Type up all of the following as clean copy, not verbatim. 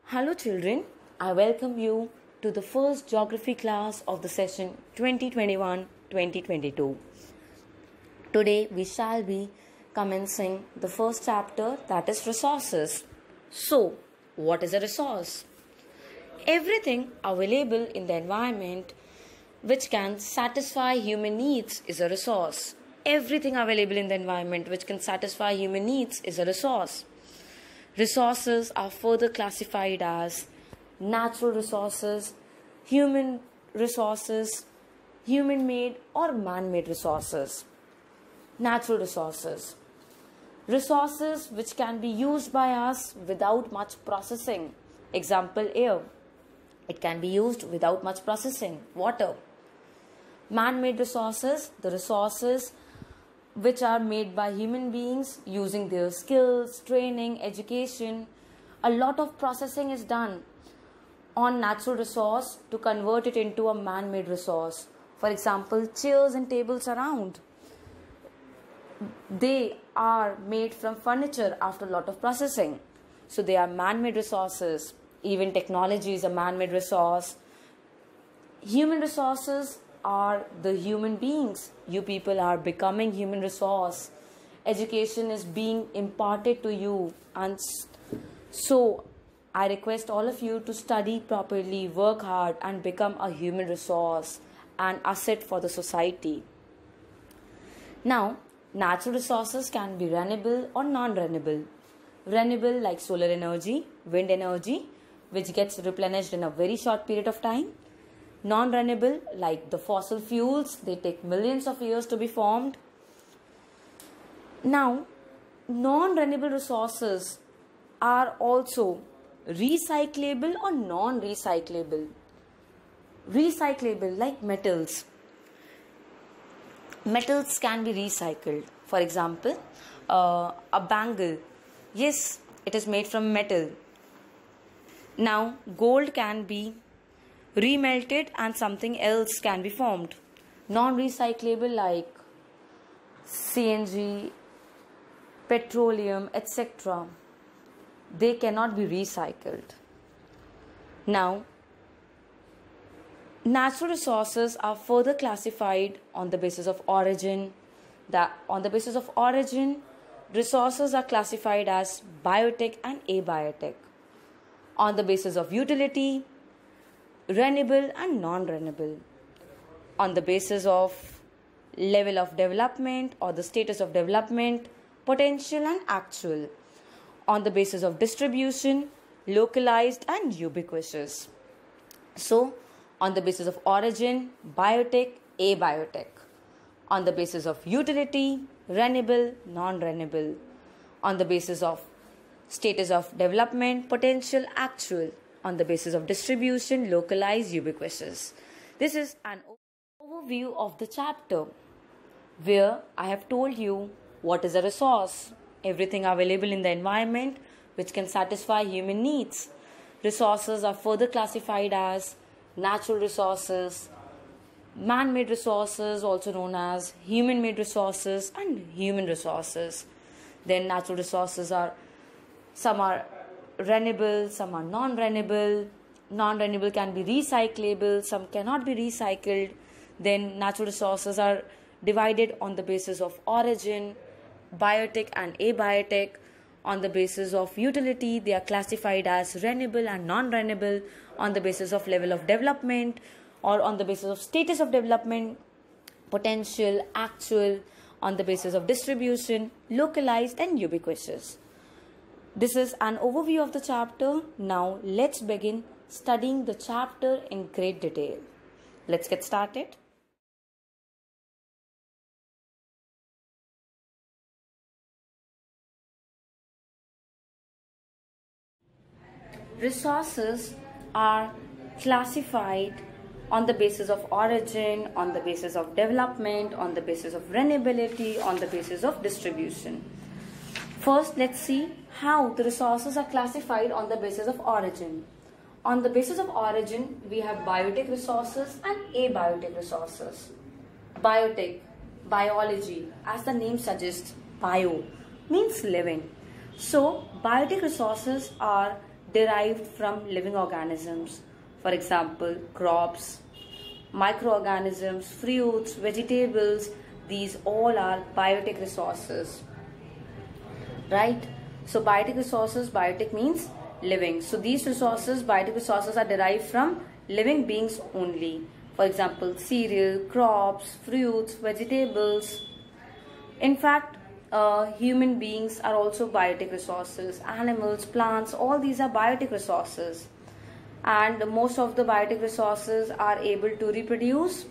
Hello children, I welcome you to the first geography class of the session 2021-2022. Today we shall be commencing the first chapter, that is resources. So, what is a resource? Everything available in the environment which can satisfy human needs is a resource. Everything available in the environment which can satisfy human needs is a resource. Resources are further classified as natural resources, human resources, human-made or man-made resources. Natural resources. Resources which can be used by us without much processing. Example, air. It can be used without much processing. Water. Man-made resources, the resources which are made by human beings using their skills, training, education. A lot of processing is done on natural resource to convert it into a man-made resource. For example, chairs and tables around. They are made from furniture after a lot of processing. So they are man-made resources. Even technology is a man-made resource. Human resources are the human beings. You people are becoming human resource. Education is being imparted to you, and so I request all of you to study properly, work hard and become a human resource and asset for the society. Now, natural resources can be renewable or non-renewable. Renewable like solar energy, wind energy, which gets replenished in a very short period of time. Non-renewable like the fossil fuels, they take millions of years to be formed. Now, non-renewable resources are also recyclable or non-recyclable. Recyclable like metals. Metals can be recycled. For example, a bangle. Yes, it is made from metal. Now, gold can be remelted and something else can be formed. Non-recyclable like CNG, petroleum, etc. They cannot be recycled. Now, natural resources are further classified on the basis of origin. On the basis of origin, resources are classified as biotic and abiotic. On the basis of utility, renewable and non-renewable. On the basis of level of development or the status of development, potential and actual. On the basis of distribution, localized and ubiquitous. So, on the basis of origin, biotic, abiotic. On the basis of utility, renewable, non-renewable. On the basis of status of development, potential, actual. On the basis of distribution, localized, ubiquitous. This is an overview of the chapter where I have told you what is a resource. Everything available in the environment which can satisfy human needs. Resources are further classified as natural resources, man-made resources also known as human-made resources and human resources. Then natural resources some are renewable, some are non-renewable. Non-renewable can be recyclable, some cannot be recycled. Then natural resources are divided on the basis of origin, biotic and abiotic. On the basis of utility, they are classified as renewable and non-renewable. On the basis of level of development or on the basis of status of development, potential, actual. On the basis of distribution, localized and ubiquitous. This is an overview of the chapter. Now let's begin studying the chapter in great detail. Let's get started. Resources are classified on the basis of origin, on the basis of development, on the basis of renewability, on the basis of distribution. First, let's see how the resources are classified on the basis of origin. On the basis of origin, we have biotic resources and abiotic resources. Biotic, biology, as the name suggests, bio means living. So, biotic resources are derived from living organisms. For example, crops, microorganisms, fruits, vegetables, these all are biotic resources, right? So biotic resources, biotic means living. So these resources, biotic resources, are derived from living beings only. For example, cereal, crops, fruits, vegetables. In fact, human beings are also biotic resources. Animals, plants, all these are biotic resources. And most of the biotic resources are able to reproduce.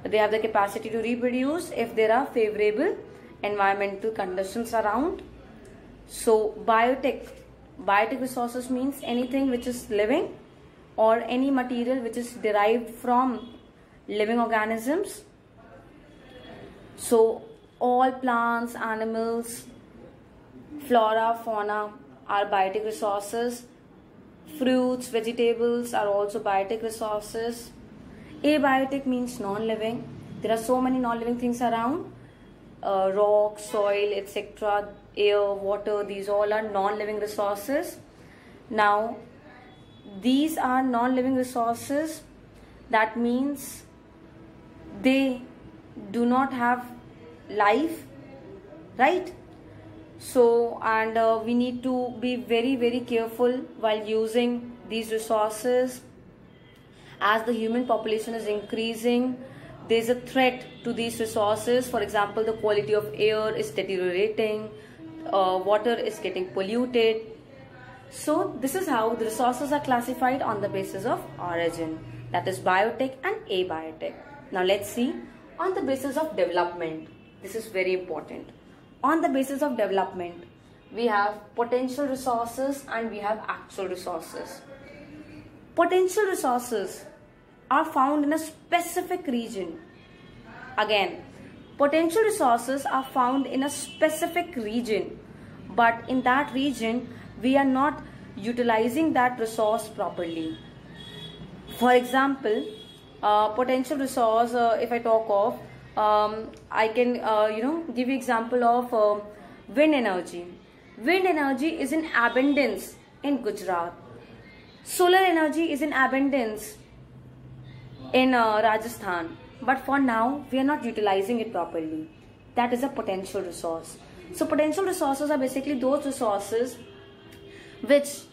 They have the capacity to reproduce if there are favorable environmental conditions around. So biotic resources means anything which is living or any material which is derived from living organisms. So all plants, animals, flora, fauna are biotic resources. Fruits, vegetables are also biotic resources. Abiotic means non-living. There are so many non-living things around. Rock, soil, etc., air, water, these all are non-living resources. Now, these are non-living resources. That means they do not have life, right? So, and we need to be very careful while using these resources. As the human population is increasing, there is a threat to these resources. For example, the quality of air is deteriorating, water is getting polluted. So this is how the resources are classified on the basis of origin, that is biotic and abiotic. Now let's see on the basis of development. This is very important. On the basis of development, we have potential resources and we have actual resources. Potential resources are found in a specific region. Again, potential resources are found in a specific region, but in that region, we are not utilizing that resource properly. For example, potential resource, if I talk of, I can give you example of wind energy. Wind energy is in abundance in Gujarat. Solar energy is in abundance in Rajasthan, but for now we are not utilizing it properly. That is a potential resource. So potential resources are basically those resources which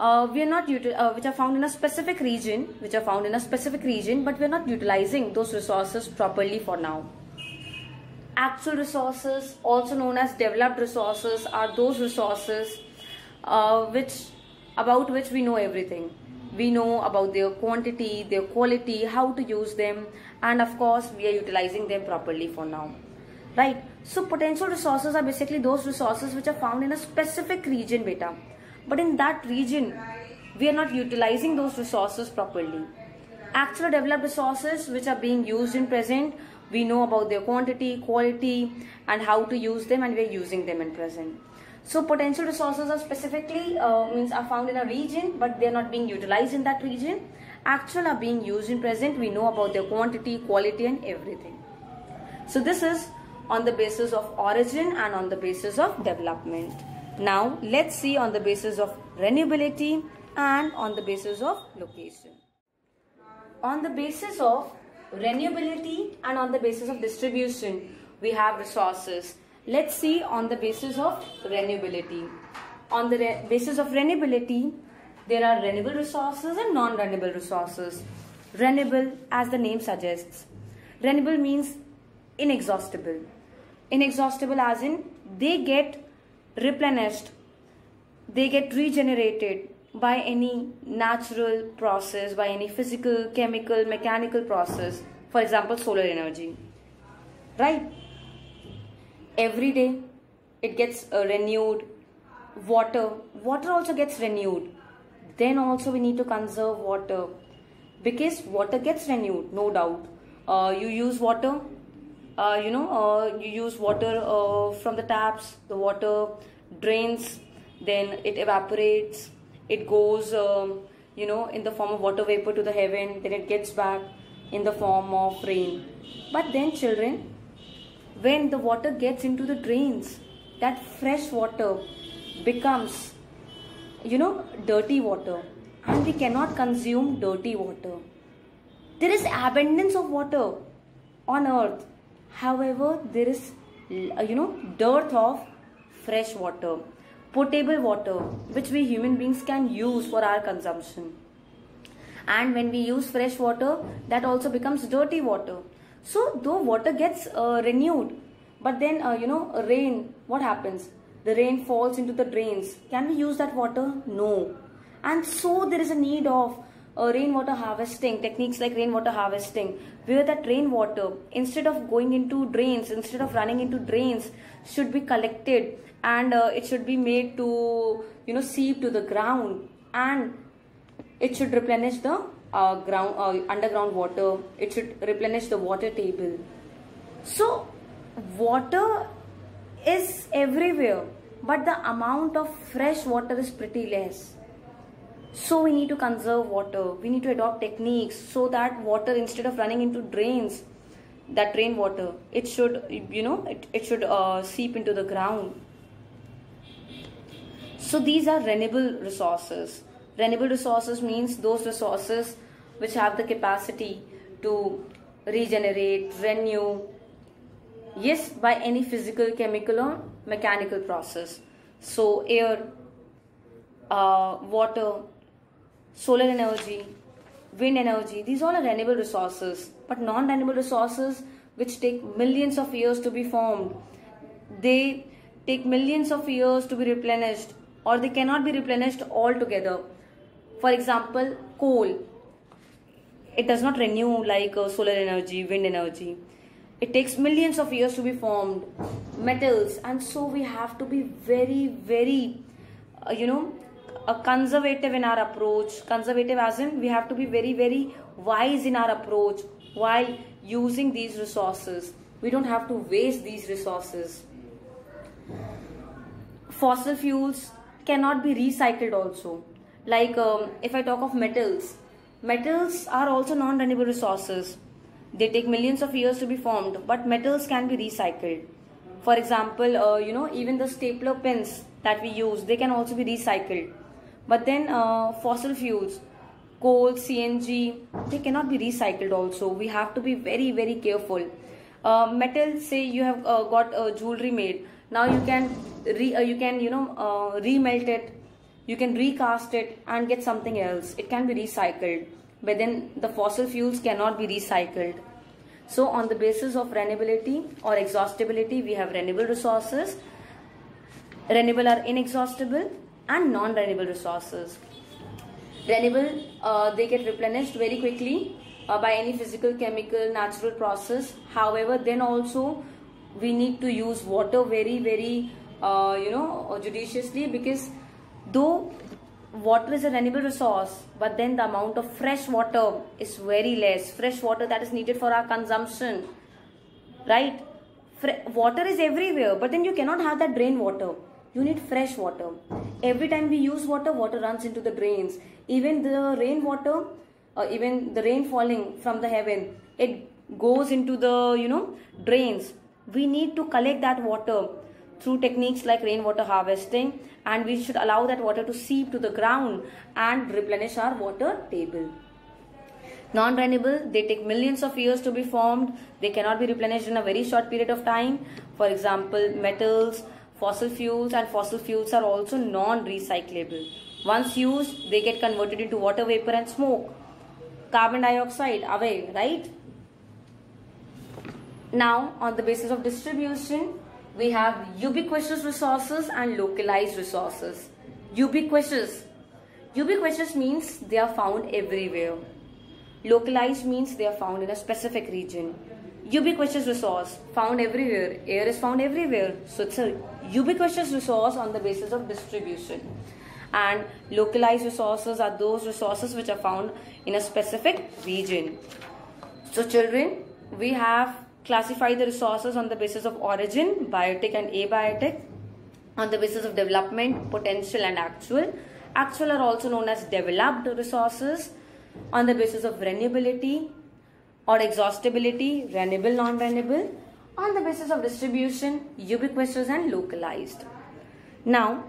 which are found in a specific region, but we are not utilizing those resources properly for now. Actual resources, also known as developed resources, are those resources about which we know everything. We know about their quantity, their quality, how to use them, and of course we are utilizing them properly for now, right? So potential resources are basically those resources which are found in a specific region, beta, but in that region we are not utilizing those resources properly. Actual developed resources which are being used in present, we know about their quantity, quality, and how to use them, and we are using them in present. So potential resources are specifically are found in a region, but they are not being utilized in that region. Actual are being used in present. We know about their quantity, quality, and everything. So this is on the basis of origin and on the basis of development. Now let's see on the basis of renewability and on the basis of location. On the basis of renewability and on the basis of distribution, we have resources. Let's see on the basis of renewability. On the basis of renewability, there are renewable resources and non-renewable resources. Renewable, as the name suggests. Renewable means inexhaustible. Inexhaustible as in they get replenished, they get regenerated by any natural process, by any physical, chemical, mechanical process. For example, solar energy, right? Every day it gets renewed. Water also gets renewed. Then also we need to conserve water, because water gets renewed, no doubt. You use water, you use water from the taps. The water drains, then it evaporates, it goes in the form of water vapor to the heaven, then it gets back in the form of rain. But then children, when the water gets into the drains, that fresh water becomes dirty water, and we cannot consume dirty water. There is abundance of water on earth. However, there is dearth of fresh water, potable water, which we human beings can use for our consumption. And when we use fresh water, that also becomes dirty water. So though water gets renewed, but then rain, what happens? The rain falls into the drains. Can we use that water? No. And so there is a need of rainwater harvesting, techniques like rainwater harvesting, where that rainwater, instead of going into drains, instead of running into drains, should be collected, and it should be made to seep to the ground, and it should replenish the underground water. It should replenish the water table. So water is everywhere, but the amount of fresh water is pretty less. So we need to conserve water. We need to adopt techniques so that water, instead of running into drains, that rainwater, it should it should seep into the ground. So these are renewable resources. Renewable resources means those resources which have the capacity to regenerate, renew, yes, by any physical, chemical or mechanical process. So air, water, solar energy, wind energy, these all are renewable resources. But non-renewable resources, which take millions of years to be formed, they take millions of years to be replenished, or they cannot be replenished altogether. For example, coal, it does not renew like solar energy, wind energy. It takes millions of years to be formed. Metals, and so we have to be very, very conservative in our approach. Conservative as in we have to be very, very wise in our approach while using these resources. We don't have to waste these resources. Fossil fuels cannot be recycled also. Like if I talk of metals, metals are also non-renewable resources. They take millions of years to be formed, but metals can be recycled. For example, even the stapler pins that we use, they can also be recycled. But then fossil fuels, coal, CNG, they cannot be recycled also. We have to be very, very careful. Metal, say you have got jewelry made. Now you can remelt it, you can recast it and get something else. It can be recycled. But then the fossil fuels cannot be recycled. So on the basis of renewability or exhaustibility, we have renewable resources. Renewable are inexhaustible, and non-renewable resources. Renewable, they get replenished very quickly by any physical, chemical, natural process. However, then also we need to use water very, very judiciously, because though water is a renewable resource, but then the amount of fresh water is very less. Fresh water that is needed for our consumption, right? Water is everywhere, but then you cannot have that drain water. You need fresh water. Every time we use water, water runs into the drains. Even the rainwater, even the rain falling from the heaven, it goes into the drains. We need to collect that water through techniques like rainwater harvesting, and we should allow that water to seep to the ground and replenish our water table. Non-renewable, they take millions of years to be formed. They cannot be replenished in a very short period of time. For example, metals, fossil fuels, and fossil fuels are also non-recyclable. Once used, they get converted into water vapor and smoke. Carbon dioxide away, right? Now, on the basis of distribution, we have ubiquitous resources and localized resources. Ubiquitous. Ubiquitous means they are found everywhere. Localized means they are found in a specific region. Ubiquitous resource, found everywhere. Air is found everywhere. So it's a ubiquitous resource on the basis of distribution. And localized resources are those resources which are found in a specific region. So children, we have classified the resources on the basis of origin, biotic and abiotic, on the basis of development, potential and actual. Actual are also known as developed resources. On the basis of renewability or exhaustibility, renewable, non-renewable. On the basis of distribution, ubiquitous and localized. Now,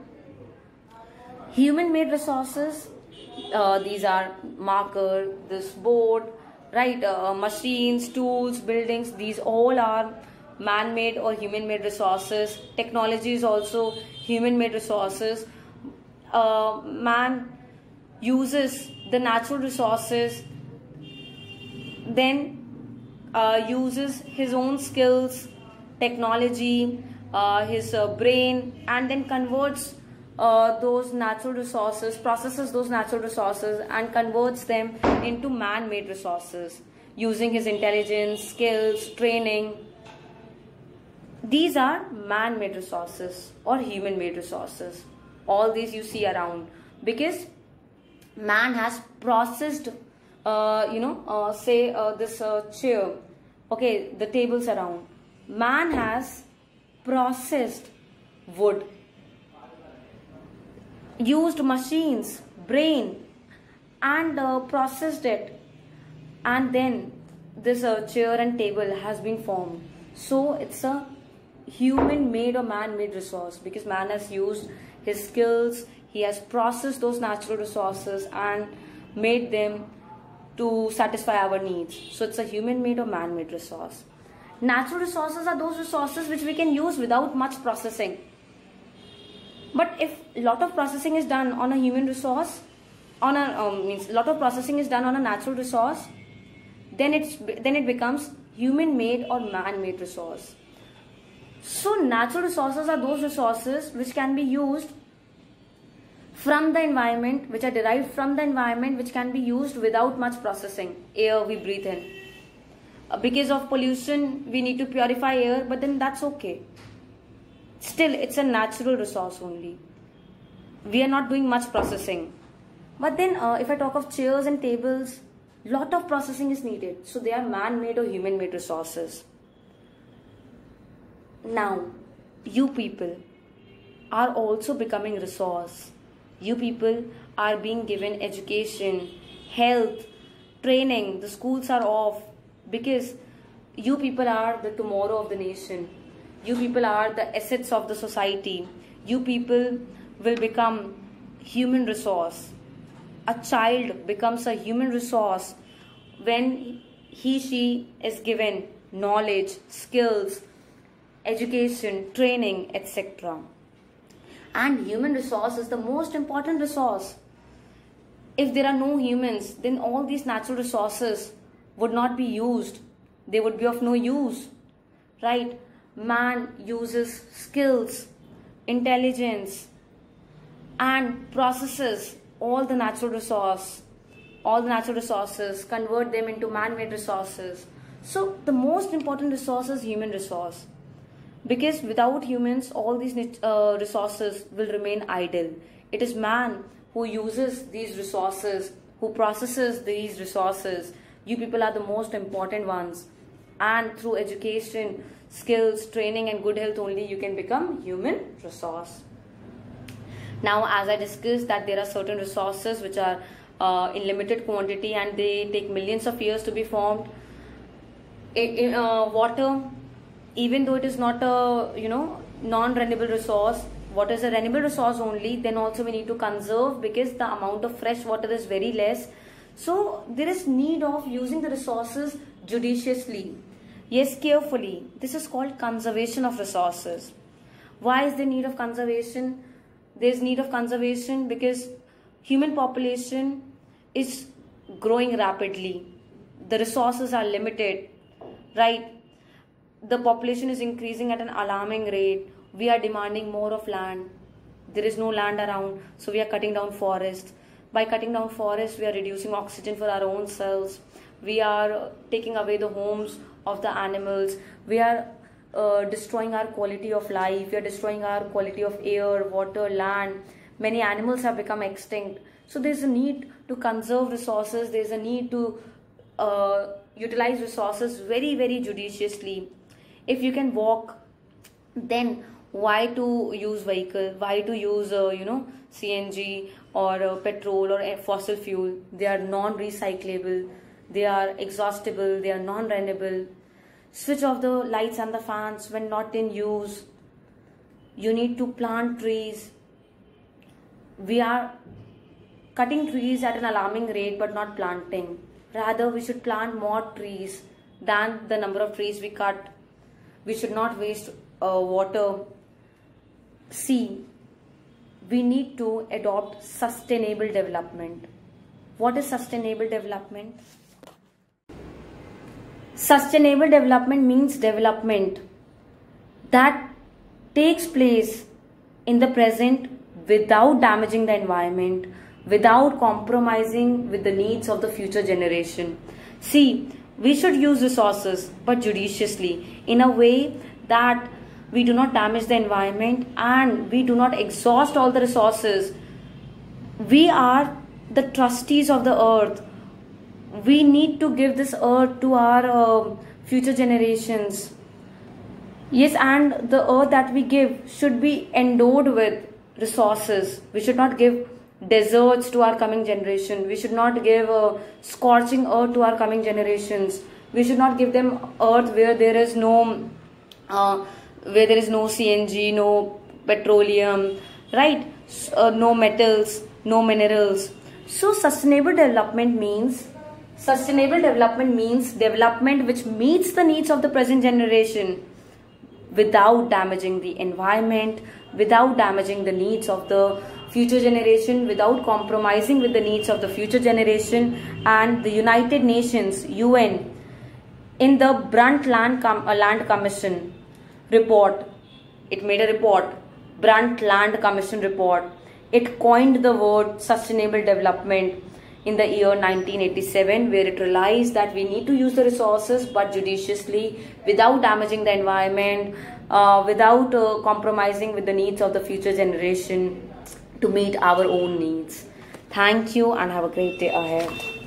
Human made resources, these are marker, this board, right, machines, tools, buildings, these all are man made or human made resources. Technology is also human made resources. Man uses the natural resources, then uses his own skills, technology, his brain, and then converts those natural resources, processes those natural resources and converts them into man-made resources using his intelligence, skills, training. These are man-made resources or human-made resources. All these you see around because man has processed, say this chair, okay, the tables around. Man has processed wood, used machines, brain, and processed it, and then this chair and table has been formed. So it's a human made or man made resource because man has used his skills, he has processed those natural resources and made them to satisfy our needs. So it's a human made or man made resource. Natural resources are those resources which we can use without much processing. But if a lot of processing is done on a human resource, on a means lot of processing is done on a natural resource, then it becomes human made or man made resource. So natural resources are those resources which can be used from the environment, which are derived from the environment, which can be used without much processing. Air we breathe in. Because of pollution, we need to purify air, but then that's okay. Still, it's a natural resource only. We are not doing much processing. But then if I talk of chairs and tables, lot of processing is needed. So they are man-made or human-made resources. Now, you people are also becoming resource. You people are being given education, health, training. The schools are off because you people are the tomorrow of the nation. You people are the assets of the society. You people will become human resource. A child becomes a human resource when she is given knowledge, skills, education, training, etc. And human resource is the most important resource. If there are no humans, then all these natural resources would not be used. They would be of no use, right? Man uses skills, intelligence, and processes all the natural resources, convert them into man-made resources. So the most important resource is human resource. Because without humans, all these resources will remain idle. It is man who uses these resources, who processes these resources. You people are the most important ones. And through education, skills, training and good health only, you can become human resource. Now, as I discussed that there are certain resources which are in limited quantity and they take millions of years to be formed. Water, even though it is not a non-renewable resource, water is a renewable resource only, then also we need to conserve because the amount of fresh water is very less. So there is need of using the resources judiciously. Yes, carefully. This is called conservation of resources. Why is there need of conservation? There is need of conservation because human population is growing rapidly. The resources are limited, right? The population is increasing at an alarming rate. We are demanding more of land. There is no land around, so we are cutting down forests. By cutting down forests, we are reducing oxygen for our own cells. We are taking away the homes of the animals. We are destroying our quality of life. We are destroying our quality of air, water, land. Many animals have become extinct. So there is a need to conserve resources. There is a need to utilize resources very, very judiciously. If you can walk, then why to use vehicle? Why to use CNG or petrol or fossil fuel? They are non-recyclable. They are exhaustible. They are non-renewable. Switch off the lights and the fans when not in use. You need to plant trees. we are cutting trees at an alarming rate but not planting. Rather, we should plant more trees than the number of trees we cut. We should not waste water. C, we need to adopt sustainable development. What is sustainable development? Sustainable development means development that takes place in the present without damaging the environment, without compromising with the needs of the future generation. See, we should use resources but judiciously, in a way that we do not damage the environment and we do not exhaust all the resources. We are the trustees of the earth. We need to give this earth to our future generations. Yes, and the earth that we give should be endowed with resources. We should not give deserts to our coming generation. We should not give scorching earth to our coming generations. We should not give them earth where there is no CNG, no petroleum, right? No metals, no minerals. So sustainable development means development which meets the needs of the present generation without damaging the environment, without damaging the needs of the future generation, without compromising with the needs of the future generation. And the United Nations, UN, in the Brundtland Commission report, it made a report, Brundtland Commission report. It coined the word sustainable development in the year 1987, where it realized that we need to use the resources but judiciously, without damaging the environment, without compromising with the needs of the future generation, to meet our own needs. Thank you and have a great day ahead.